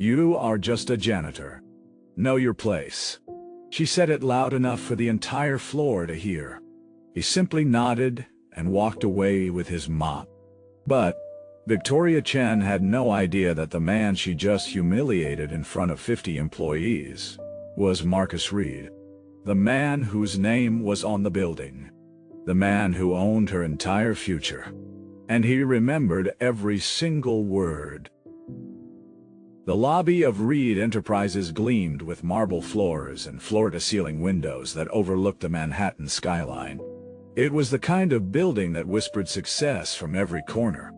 You are just a janitor. Know your place." She said it loud enough for the entire floor to hear. He simply nodded and walked away with his mop. But Victoria Chen had no idea that the man she just humiliated in front of 50 employees was Marcus Reed, the man whose name was on the building, the man who owned her entire future. And he remembered every single word. The lobby of Reed Enterprises gleamed with marble floors and floor-to-ceiling windows that overlooked the Manhattan skyline. It was the kind of building that whispered success from every corner.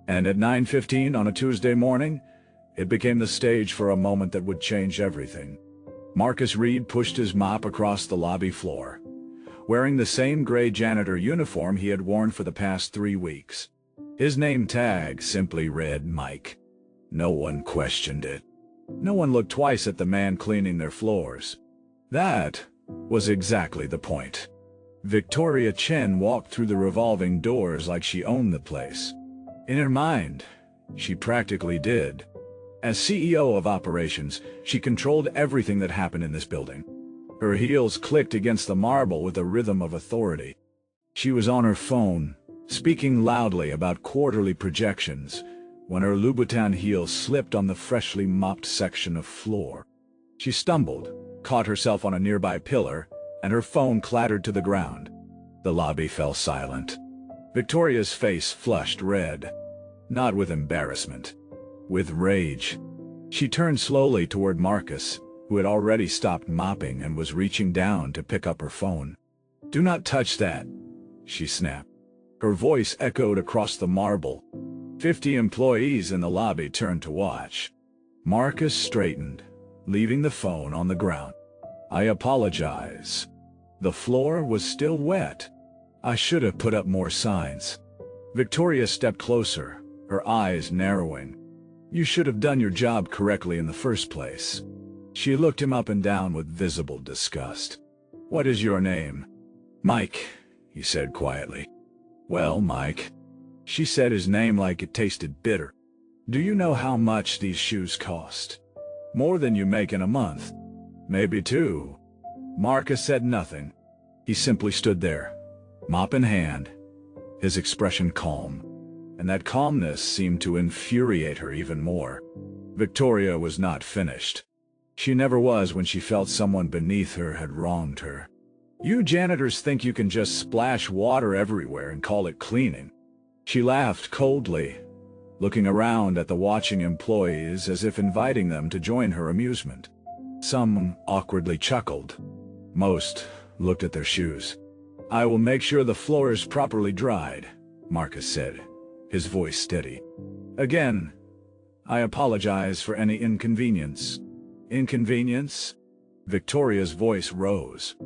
And at 9:15 on a Tuesday morning, it became the stage for a moment that would change everything. Marcus Reed pushed his mop across the lobby floor, wearing the same gray janitor uniform he had worn for the past 3 weeks. His name tag simply read Mike. No one questioned it. No one looked twice at the man cleaning their floors. That was exactly the point. Victoria Chen walked through the revolving doors like she owned the place. In her mind, she practically did. As CEO of operations, she controlled everything that happened in this building. Her heels clicked against the marble with a rhythm of authority. She was on her phone, speaking loudly about quarterly projections, when her Louboutin heel slipped on the freshly mopped section of floor. She stumbled, caught herself on a nearby pillar, and her phone clattered to the ground. The lobby fell silent. Victoria's face flushed red, not with embarrassment, with rage. She turned slowly toward Marcus, who had already stopped mopping and was reaching down to pick up her phone. "Do not touch that," she snapped. Her voice echoed across the marble. 50 employees in the lobby turned to watch. Marcus straightened, leaving the phone on the ground. "I apologize. The floor was still wet. I should have put up more signs." Victoria stepped closer, her eyes narrowing. "You should have done your job correctly in the first place." She looked him up and down with visible disgust. "What is your name?" "Mike," he said quietly. "Well, Mike." She said his name like it tasted bitter. "Do you know how much these shoes cost?" "More than you make in a month." "Maybe 2. Marcus said nothing. He simply stood there, mop in hand, his expression calm. And that calmness seemed to infuriate her even more. Victoria was not finished. She never was when she felt someone beneath her had wronged her. "You janitors think you can just splash water everywhere and call it cleaning." She laughed coldly, looking around at the watching employees as if inviting them to join her amusement. Some awkwardly chuckled. Most looked at their shoes. "I will make sure the floor is properly dried," Marcus said, his voice steady. "Again, I apologize for any inconvenience." "Inconvenience?" Victoria's voice rose.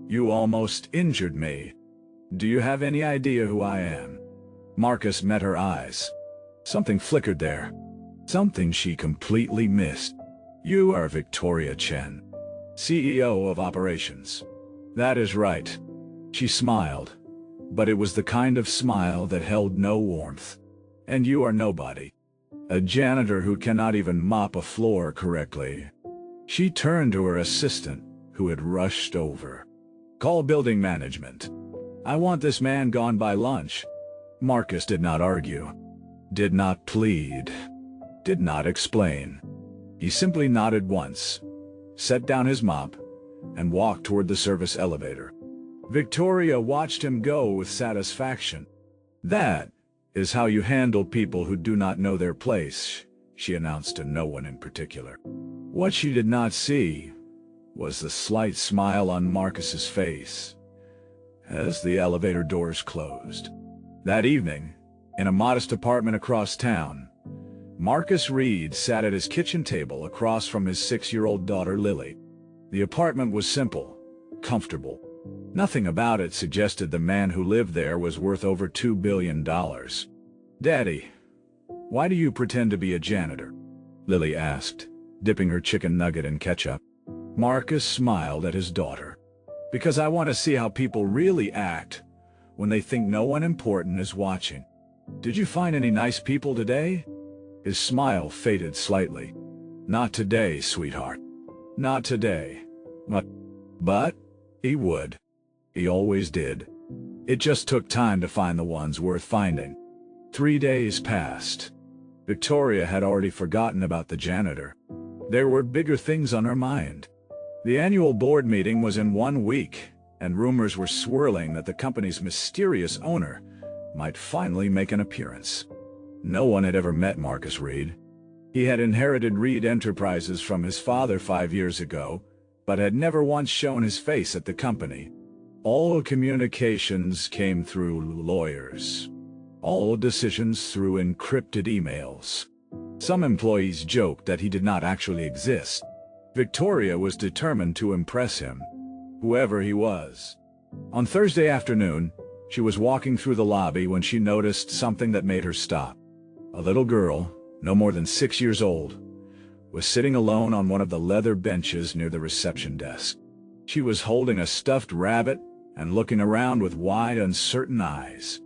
"You almost injured me. Do you have any idea who I am?" Marcus met her eyes. Something flickered there. Something she completely missed. "You are Victoria Chen, CEO of operations." "That is right." She smiled, but it was the kind of smile that held no warmth. "And you are nobody. A janitor who cannot even mop a floor correctly." She turned to her assistant, who had rushed over. "Call building management. I want this man gone by lunch." Marcus did not argue, did not plead, did not explain. He simply nodded once, set down his mop, and walked toward the service elevator. Victoria watched him go with satisfaction. "That is how you handle people who do not know their place," she announced to no one in particular. What she did not see was the slight smile on Marcus's face as the elevator doors closed. That evening, in a modest apartment across town, Marcus Reed sat at his kitchen table across from his 6-year-old daughter Lily. The apartment was simple, comfortable. Nothing about it suggested the man who lived there was worth over $2 billion. "Daddy, why do you pretend to be a janitor?" Lily asked, dipping her chicken nugget in ketchup. Marcus smiled at his daughter. "Because I want to see how people really act when they think no one important is watching." "Did you find any nice people today?" His smile faded slightly. Not today, sweetheart. Not today. But he would. He always did. It just took time to find the ones worth finding. 3 days passed. Victoria had already forgotten about the janitor. There were bigger things on her mind. The annual board meeting was in 1 week, and rumors were swirling that the company's mysterious owner might finally make an appearance. No one had ever met Marcus Reed. He had inherited Reed Enterprises from his father 5 years ago, but had never once shown his face at the company. All communications came through lawyers. All decisions through encrypted emails. Some employees joked that he did not actually exist. Victoria was determined to impress him, whoever he was. On Thursday afternoon, she was walking through the lobby when she noticed something that made her stop. A little girl, no more than 6 years old, was sitting alone on one of the leather benches near the reception desk. She was holding a stuffed rabbit and looking around with wide, uncertain eyes.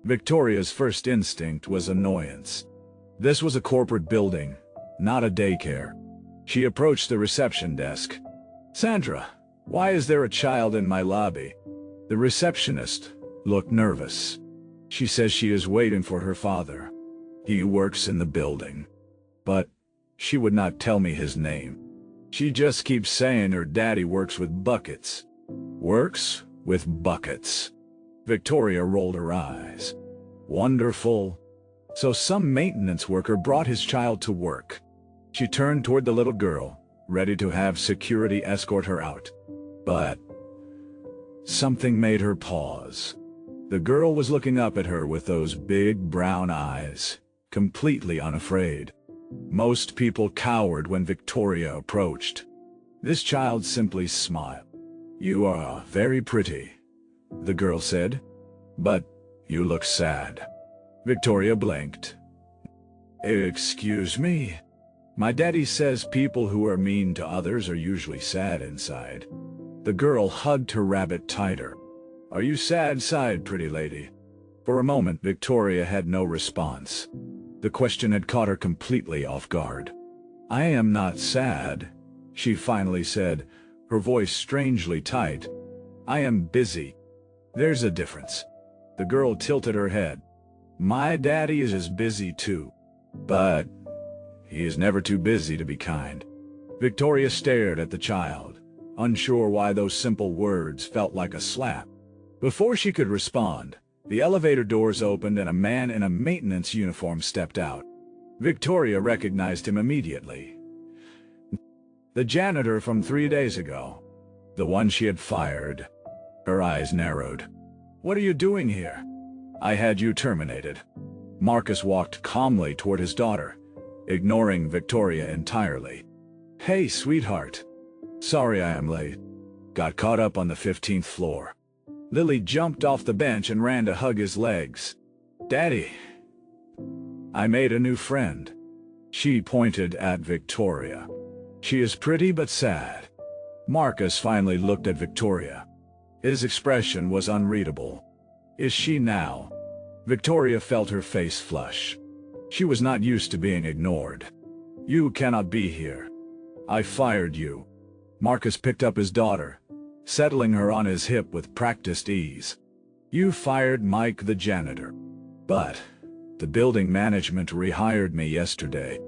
Victoria's first instinct was annoyance. This was a corporate building, not a daycare. She approached the reception desk. "Sandra, why is there a child in my lobby?" The receptionist looked nervous. "She says she is waiting for her father. He works in the building. But she would not tell me his name. She just keeps saying her daddy works with buckets." "Works with buckets." Victoria rolled her eyes. "Wonderful. So some maintenance worker brought his child to work." She turned toward the little girl, ready to have security escort her out. But something made her pause. The girl was looking up at her with those big brown eyes, completely unafraid. Most people cowered when Victoria approached. This child simply smiled. "You are very pretty," the girl said. "But you look sad." Victoria blinked. "Excuse me? My daddy says people who are mean to others are usually sad inside." The girl hugged her rabbit tighter. "Are you sad, pretty lady?" For a moment, Victoria had no response. The question had caught her completely off guard. "I am not sad," she finally said, her voice strangely tight. "I am busy. There's a difference." The girl tilted her head. "My daddy is as busy too. But he is never too busy to be kind." Victoria stared at the child, unsure why those simple words felt like a slap. Before she could respond, the elevator doors opened and a man in a maintenance uniform stepped out. Victoria recognized him immediately. The janitor from 3 days ago. The one she had fired. Her eyes narrowed. "What are you doing here?" "I had you terminated." Marcus walked calmly toward his daughter, ignoring Victoria entirely. "Hey, sweetheart. Sorry I am late. Got caught up on the 15th floor." Lily jumped off the bench and ran to hug his legs. "Daddy, I made a new friend." She pointed at Victoria. "She is pretty but sad." Marcus finally looked at Victoria. His expression was unreadable. "Is she now?" Victoria felt her face flush. She was not used to being ignored. "You cannot be here. I fired you." Marcus picked up his daughter, settling her on his hip with practiced ease. "You fired Mike the janitor. But the building management rehired me yesterday.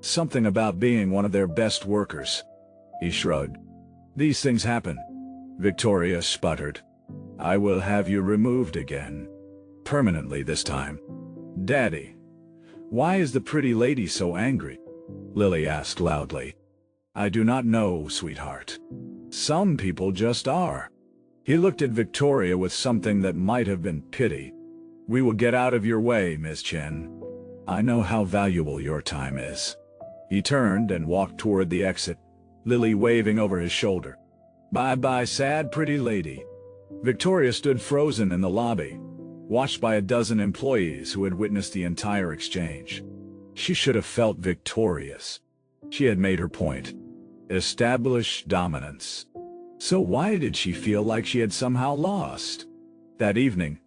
Something about being one of their best workers." He shrugged. "These things happen." Victoria sputtered. "I will have you removed again. Permanently this time." "Daddy, why is the pretty lady so angry?" Lily asked loudly. "I do not know, sweetheart. Some people just are." He looked at Victoria with something that might have been pity. "We will get out of your way, Miss Chen. I know how valuable your time is." He turned and walked toward the exit, Lily waving over his shoulder. "Bye-bye, sad pretty lady." Victoria stood frozen in the lobby, watched by a dozen employees who had witnessed the entire exchange. She should have felt victorious. She had made her point. Establish dominance. So why did she feel like she had somehow lost? That evening,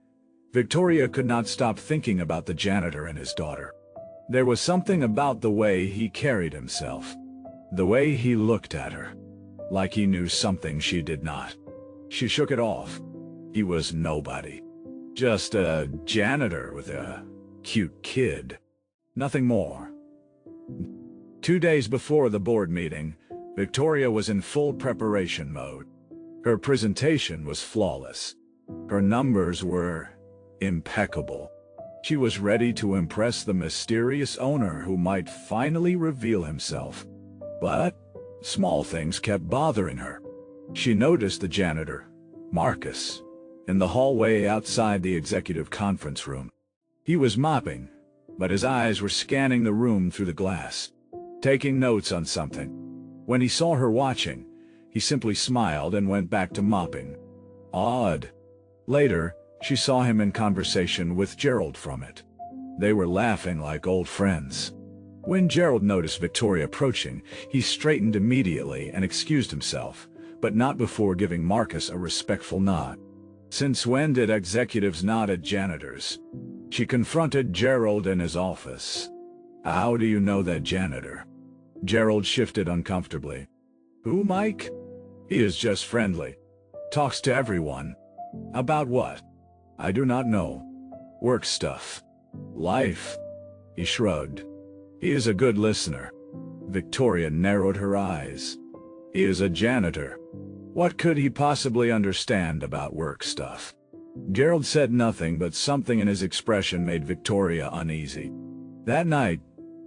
Victoria could not stop thinking about the janitor and his daughter. There was something about the way he carried himself. The way he looked at her, like he knew something she did not. She shook it off. He was nobody. Just a janitor with a cute kid. Nothing more. 2 days before the board meeting, Victoria was in full preparation mode. Her presentation was flawless. Her numbers were impeccable. She was ready to impress the mysterious owner who might finally reveal himself. But small things kept bothering her. She noticed the janitor, Marcus, in the hallway outside the executive conference room. He was mopping, but his eyes were scanning the room through the glass, taking notes on something. When he saw her watching, he simply smiled and went back to mopping. Odd. Later, she saw him in conversation with Gerald from it. They were laughing like old friends. When Gerald noticed Victoria approaching, he straightened immediately and excused himself, but not before giving Marcus a respectful nod. Since when did executives nod at janitors? She confronted Gerald in his office. How do you know that janitor? Gerald shifted uncomfortably. Who, Mike? He is just friendly. Talks to everyone. About what? I do not know. Work stuff. Life. He shrugged. He is a good listener. Victoria narrowed her eyes. He is a janitor. What could he possibly understand about work stuff? Gerald said nothing, but something in his expression made Victoria uneasy. That night,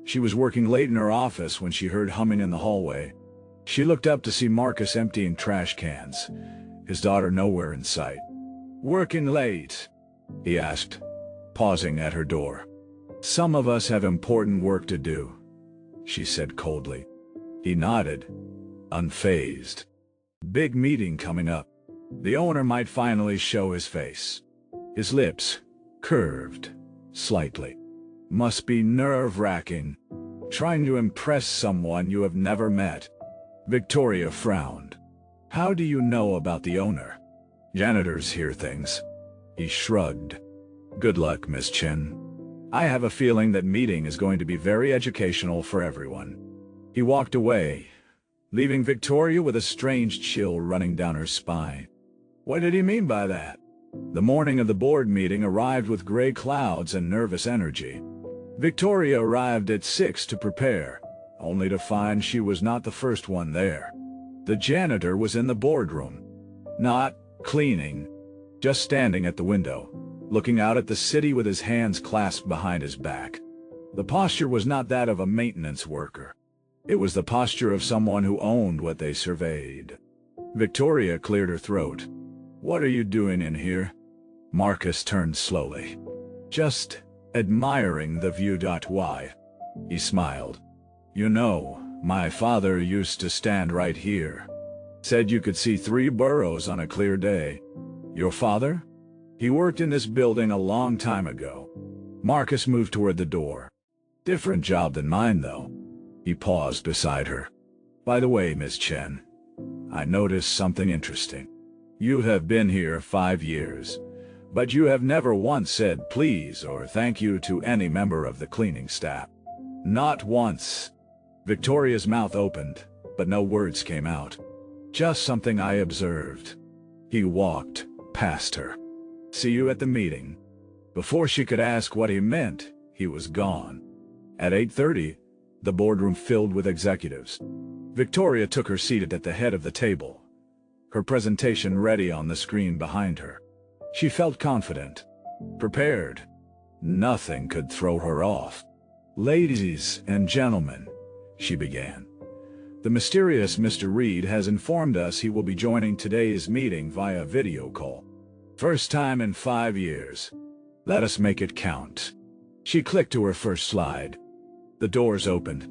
she was working late in her office when she heard humming in the hallway. She looked up to see Marcus emptying trash cans, his daughter nowhere in sight. Working late? He asked, pausing at her door. Some of us have important work to do, she said coldly. He nodded, unfazed. Big meeting coming up. The owner might finally show his face. His lips curved slightly. Must be nerve-wracking, trying to impress someone you have never met. Victoria frowned. How do you know about the owner? Janitors hear things. He shrugged. Good luck, Miss Chen. I have a feeling that meeting is going to be very educational for everyone. He walked away, leaving Victoria with a strange chill running down her spine. What did he mean by that? The morning of the board meeting arrived with gray clouds and nervous energy. Victoria arrived at 6 to prepare, only to find she was not the first one there. The janitor was in the boardroom. Not cleaning, just standing at the window, looking out at the city with his hands clasped behind his back. The posture was not that of a maintenance worker. It was the posture of someone who owned what they surveyed. Victoria cleared her throat. What are you doing in here? Marcus turned slowly. Just admiring the view. Why? He smiled. You know, my father used to stand right here. Said you could see 3 boroughs on a clear day. Your father? He worked in this building a long time ago. Marcus moved toward the door. Different job than mine, though. He paused beside her. By the way, Miss Chen, I noticed something interesting. You have been here 5 years, but you have never once said please or thank you to any member of the cleaning staff. Not once. Victoria's mouth opened, but no words came out. Just something I observed. He walked past her. See you at the meeting. Before she could ask what he meant, he was gone. At 8:30, the boardroom filled with executives. Victoria took her seat at the head of the table, her presentation ready on the screen behind her. She felt confident, prepared. Nothing could throw her off. Ladies and gentlemen, she began. The mysterious Mr. Reed has informed us he will be joining today's meeting via video call. First time in 5 years. Let us make it count. She clicked to her first slide. The doors opened.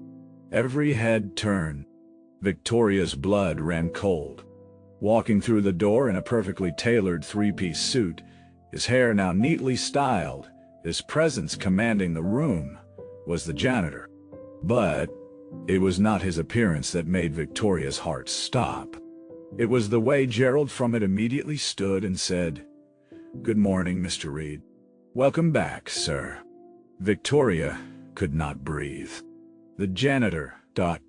Every head turned. Victoria's blood ran cold. Walking through the door in a perfectly tailored 3-piece suit, his hair now neatly styled, his presence commanding the room, was the janitor. But it was not his appearance that made Victoria's heart stop. It was the way Gerald from it immediately stood and said, "Good morning, Mr. Reed. Welcome back, sir." Victoria could not breathe. The janitor,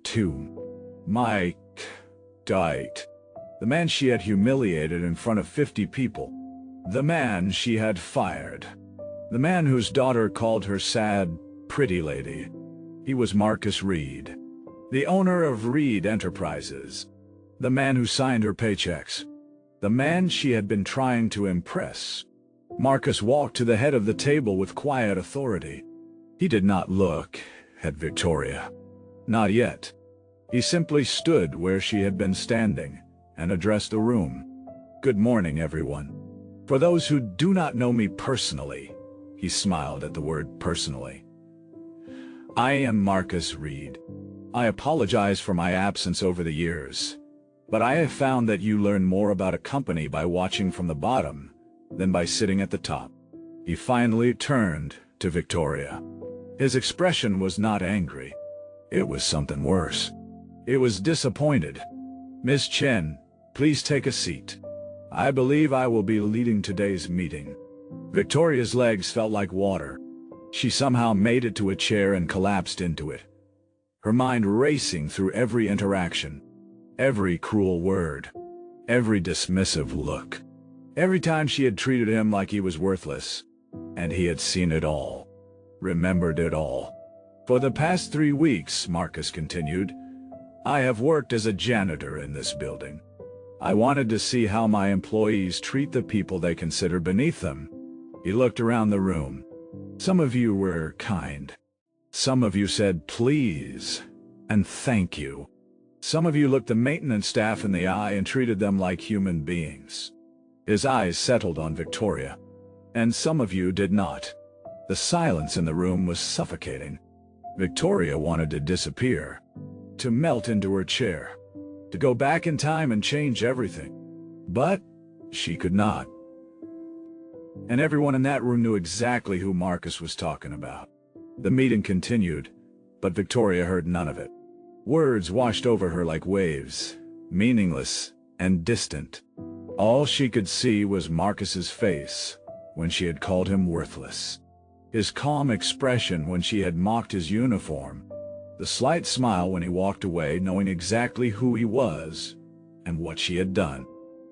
too. Mike Dyke. The man she had humiliated in front of 50 people. The man she had fired. The man whose daughter called her sad, pretty lady. He was Marcus Reed, the owner of Reed Enterprises. The man who signed her paychecks. The man she had been trying to impress. Marcus walked to the head of the table with quiet authority. He did not look at Victoria. Not yet. He simply stood where she had been standing and addressed the room. "Good morning, everyone. For those who do not know me personally," he smiled at the word personally, "I am Marcus Reed. I apologize for my absence over the years, but I have found that you learn more about a company by watching from the bottom than by sitting at the top." He finally turned to Victoria. His expression was not angry. It was something worse. It was disappointed. "Miss Chen, please take a seat. I believe I will be leading today's meeting." Victoria's legs felt like water. She somehow made it to a chair and collapsed into it, her mind racing through every interaction, every cruel word, every dismissive look. Every time she had treated him like he was worthless, and he had seen it all, remembered it all. "For the past 3 weeks," Marcus continued, "I have worked as a janitor in this building. I wanted to see how my employees treat the people they consider beneath them." He looked around the room. Some of you were kind. Some of you said please and thank you. Some of you looked the maintenance staff in the eye and treated them like human beings. His eyes settled on Victoria. "And some of you did not." The silence in the room was suffocating. Victoria wanted to disappear, to melt into her chair, to go back in time and change everything. But she could not. And everyone in that room knew exactly who Marcus was talking about. The meeting continued, but Victoria heard none of it. Words washed over her like waves, meaningless and distant. All she could see was Marcus's face when she had called him worthless, his calm expression when she had mocked his uniform, the slight smile when he walked away knowing exactly who he was and what she had done.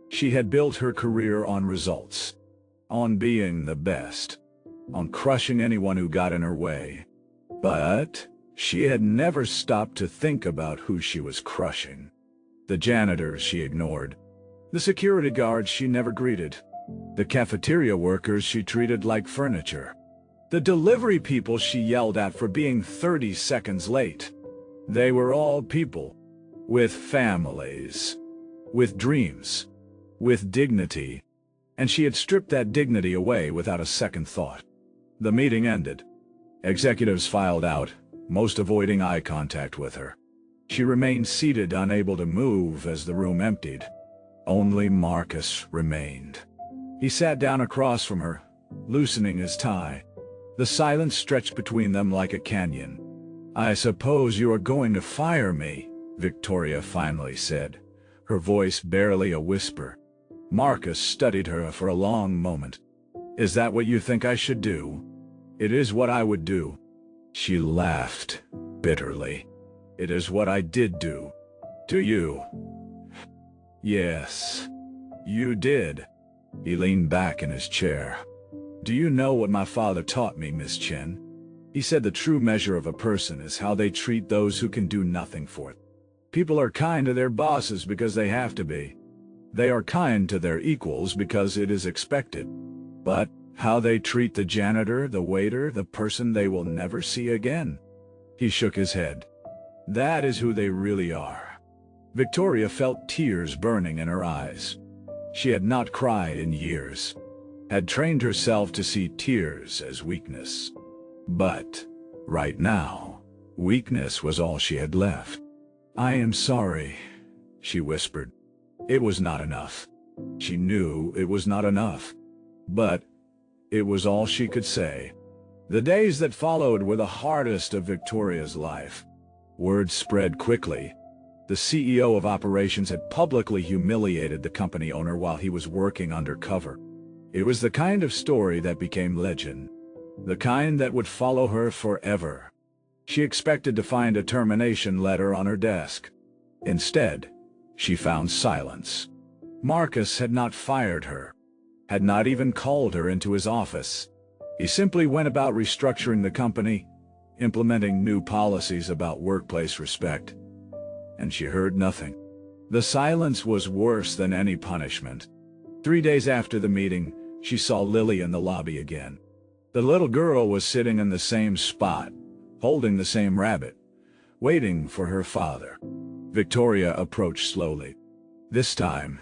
She had built her career on results, on being the best, on crushing anyone who got in her way. But she had never stopped to think about who she was crushing. The janitors she ignored, the security guards she never greeted, the cafeteria workers she treated like furniture, the delivery people she yelled at for being 30 seconds late. They were all people, with families, with dreams, with dignity, and she had stripped that dignity away without a second thought. The meeting ended. Executives filed out, most avoiding eye contact with her. She remained seated, unable to move as the room emptied. Only Marcus remained. He sat down across from her, loosening his tie. The silence stretched between them like a canyon. "I suppose you are going to fire me," Victoria finally said, her voice barely a whisper. Marcus studied her for a long moment. "Is that what you think I should do?" "It is what I would do." She laughed bitterly. "It is what I did do. To you." "Yes, you did." He leaned back in his chair. "Do you know what my father taught me, Miss Chen? He said the true measure of a person is how they treat those who can do nothing for it. People are kind to their bosses because they have to be. They are kind to their equals because it is expected. But how they treat the janitor, the waiter, the person they will never see again." He shook his head. "That is who they really are." Victoria felt tears burning in her eyes. She had not cried in years, had trained herself to see tears as weakness. But right now, weakness was all she had left. "I am sorry," she whispered. It was not enough. She knew it was not enough. But it was all she could say. The days that followed were the hardest of Victoria's life. Word spread quickly. The CEO of operations had publicly humiliated the company owner while he was working undercover. It was the kind of story that became legend, the kind that would follow her forever. She expected to find a termination letter on her desk. Instead, she found silence. Marcus had not fired her, had not even called her into his office. He simply went about restructuring the company, implementing new policies about workplace respect, and she heard nothing. The silence was worse than any punishment. 3 days after the meeting, she saw Lily in the lobby again. The little girl was sitting in the same spot, holding the same rabbit, waiting for her father. Victoria approached slowly. This time,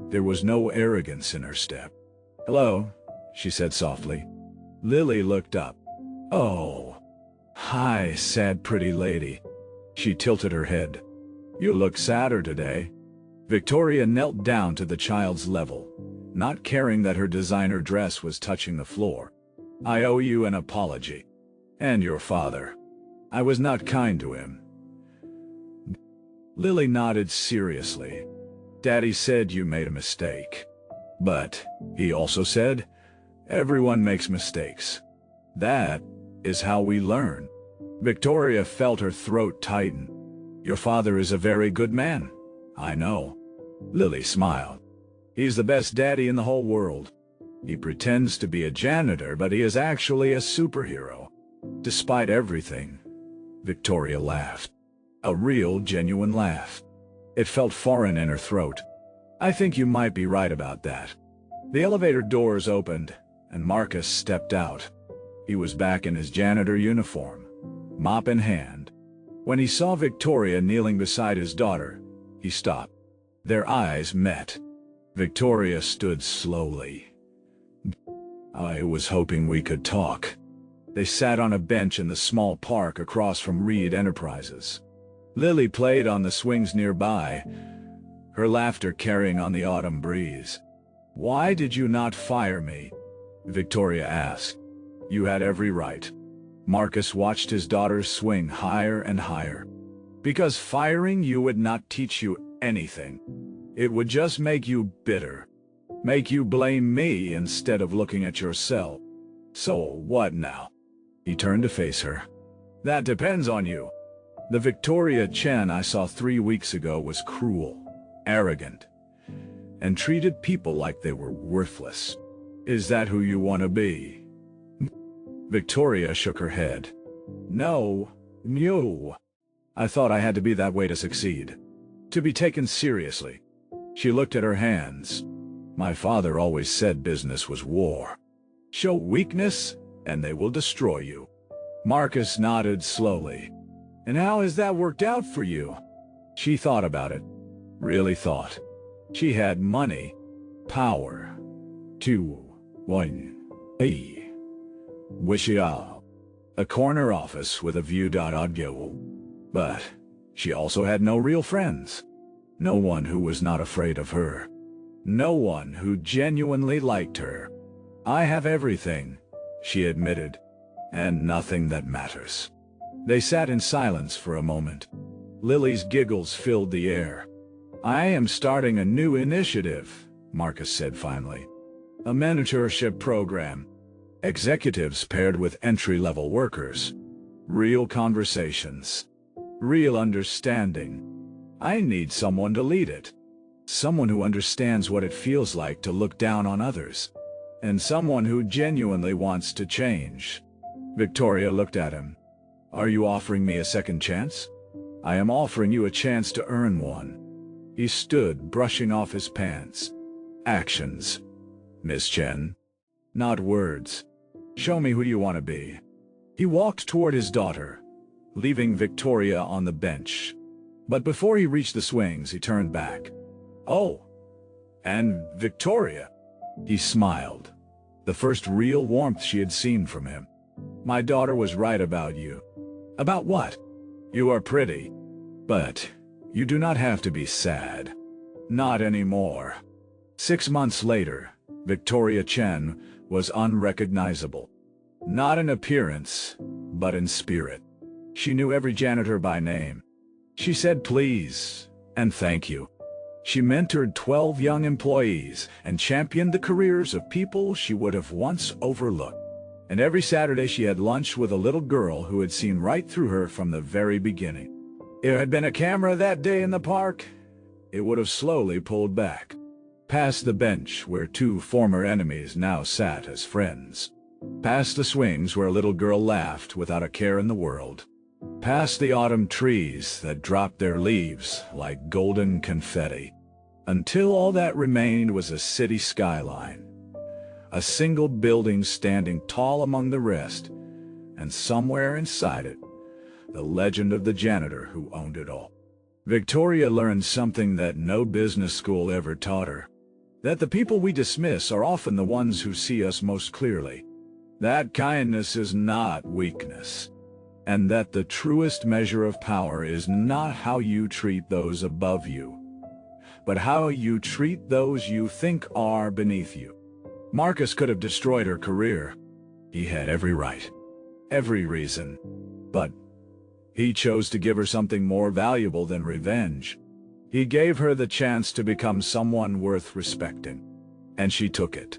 there was no arrogance in her step. "Hello," she said softly. Lily looked up. "Oh, hi, sad pretty lady." She tilted her head. "You look sadder today." Victoria knelt down to the child's level, not caring that her designer dress was touching the floor. "I owe you an apology. And your father. I was not kind to him." Lily nodded seriously. "Daddy said you made a mistake. But he also said, everyone makes mistakes. That is how we learn." Victoria felt her throat tighten. "Your father is a very good man. I know." Lily smiled. "He's the best daddy in the whole world. He pretends to be a janitor, but he is actually a superhero." Despite everything, Victoria laughed. A real, genuine laugh. It felt foreign in her throat. "I think you might be right about that." The elevator doors opened, and Marcus stepped out. He was back in his janitor uniform, mop in hand. When he saw Victoria kneeling beside his daughter, he stopped. Their eyes met. Victoria stood slowly. "I was hoping we could talk." They sat on a bench in the small park across from Reed Enterprises. Lily played on the swings nearby, her laughter carrying on the autumn breeze. "Why did you not fire me?" Victoria asked. "You had every right." Marcus watched his daughter swing higher and higher. "Because firing you would not teach you anything. It would just make you bitter. Make you blame me instead of looking at yourself. So what now?" He turned to face her. "That depends on you. The Victoria Chen I saw 3 weeks ago was cruel, arrogant, and treated people like they were worthless. Is that who you want to be?" Victoria shook her head. No. I thought I had to be that way to succeed, to be taken seriously." She looked at her hands. "My father always said business was war. Show weakness, and they will destroy you." Marcus nodded slowly. "And how has that worked out for you?" She thought about it. Really thought. She had money, power, 2-1-A. Wishiao. A corner office with a view.audio. But she also had no real friends. No one who was not afraid of her. No one who genuinely liked her. "I have everything," she admitted, "and nothing that matters." They sat in silence for a moment. Lily's giggles filled the air. "I am starting a new initiative," Marcus said finally. "A mentorship program. Executives paired with entry-level workers. Real conversations. Real understanding. I need someone to lead it. Someone who understands what it feels like to look down on others. And someone who genuinely wants to change." Victoria looked at him. "Are you offering me a second chance?" "I am offering you a chance to earn one." He stood, brushing off his pants. "Actions, Miss Chen. Not words. Show me who you want to be." He walked toward his daughter, leaving Victoria on the bench. But before he reached the swings, he turned back. "Oh, and Victoria." He smiled, the first real warmth she had seen from him. "My daughter was right about you." "About what?" "You are pretty. But you do not have to be sad. Not anymore." 6 months later, Victoria Chen was unrecognizable. Not in appearance, but in spirit. She knew every janitor by name. She said please and thank you. She mentored 12 young employees and championed the careers of people she would have once overlooked. And every Saturday she had lunch with a little girl who had seen right through her from the very beginning. If there had been a camera that day in the park, it would have slowly pulled back, past the bench where two former enemies now sat as friends, past the swings where a little girl laughed without a care in the world, past the autumn trees that dropped their leaves like golden confetti, until all that remained was a city skyline, a single building standing tall among the rest, and somewhere inside it, the legend of the janitor who owned it all. Victoria learned something that no business school ever taught her, that the people we dismiss are often the ones who see us most clearly, that kindness is not weakness, and that the truest measure of power is not how you treat those above you, but how you treat those you think are beneath you. Marcus could have destroyed her career. He had every right, every reason, but he chose to give her something more valuable than revenge. He gave her the chance to become someone worth respecting, and she took it.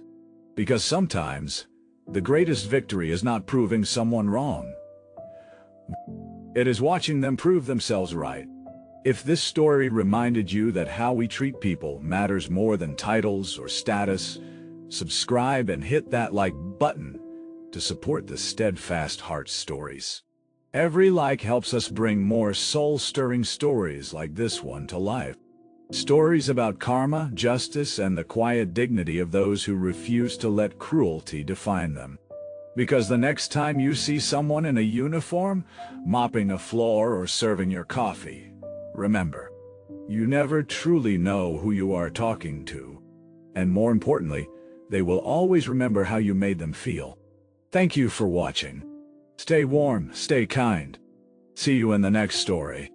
Because sometimes, the greatest victory is not proving someone wrong. It is watching them prove themselves right. If this story reminded you that how we treat people matters more than titles or status, subscribe and hit that like button to support the Steadfast Heart Stories. Every like helps us bring more soul-stirring stories like this one to life. Stories about karma, justice, and the quiet dignity of those who refuse to let cruelty define them. Because the next time you see someone in a uniform, mopping a floor or serving your coffee, remember, you never truly know who you are talking to. And more importantly, they will always remember how you made them feel. Thank you for watching. Stay warm, stay kind. See you in the next story.